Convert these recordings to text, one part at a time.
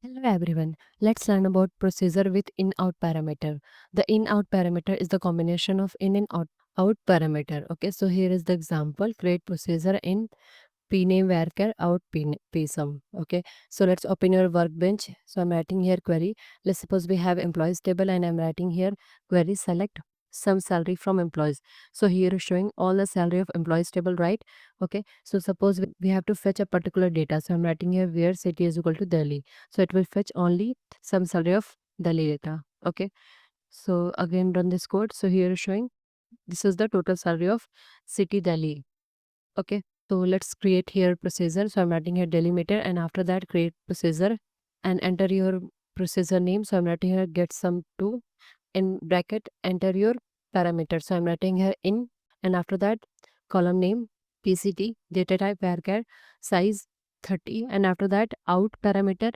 Hello everyone. Let's learn about procedure with in-out parameter. The in-out parameter is the combination of in and out parameter. Okay, so here is the example. Create procedure in pname varchar out psum. Okay, so let's open your workbench. So I'm writing here query. Let's suppose we have employees table and I'm writing here query select some salary from employees. So here is showing all the salary of employees table, right? Okay, so suppose we have to fetch a particular data. So I'm writing here where city is equal to Delhi. So it will fetch only some salary of Delhi data. Okay, so again run this code. So here is showing this is the total salary of city Delhi. Okay, so let's create here procedure. So I'm writing here delimiter and after that create procedure and enter your procedure name. So I'm writing here get sum to in bracket enter your parameter. So I'm writing here in and after that column name PCT data type varchar size 30 and after that out parameter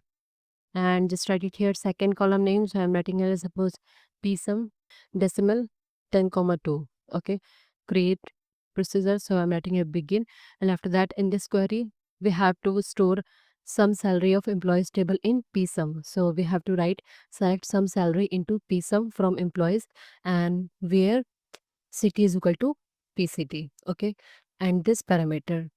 and just write it here second column name. So I'm writing here suppose psum decimal 10 comma 2. Okay, create procedure. So I'm writing here begin and after that in this query we have to store some salary of employees table in psum. So we have to write select some salary into psum from employees and where city is equal to pct. Okay, and this parameter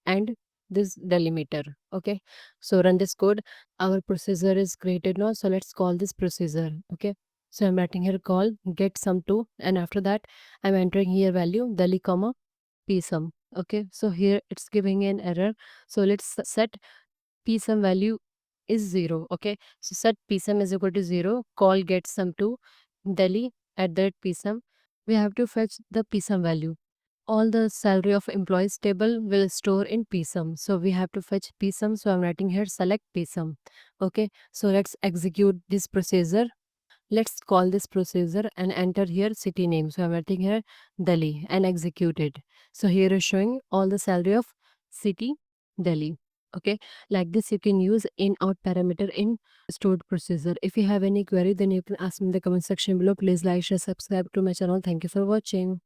and this delimiter. Okay, so run this code. Our procedure is created now, so let's call this procedure. Okay, so I'm writing here call get sum to and after that I'm entering here value delhi comma psum. Okay, so here it's giving an error, so let's set psum value is 0. Okay, so set psum is equal to 0 call get sum to delhi at that psum. We have to fetch the psum value. All the salary of employees table will store in psum, so we have to fetch psum. So I'm writing here select psum. Okay, so let's execute this procedure. Let's call this procedure and enter here city name. So I'm writing here Delhi and execute it. So here is showing all the salary of city Delhi. Okay, like this you can use in out parameter in stored procedure. If you have any query then you can ask me in the comment section below. Please like share subscribe to my channel. Thank you for watching.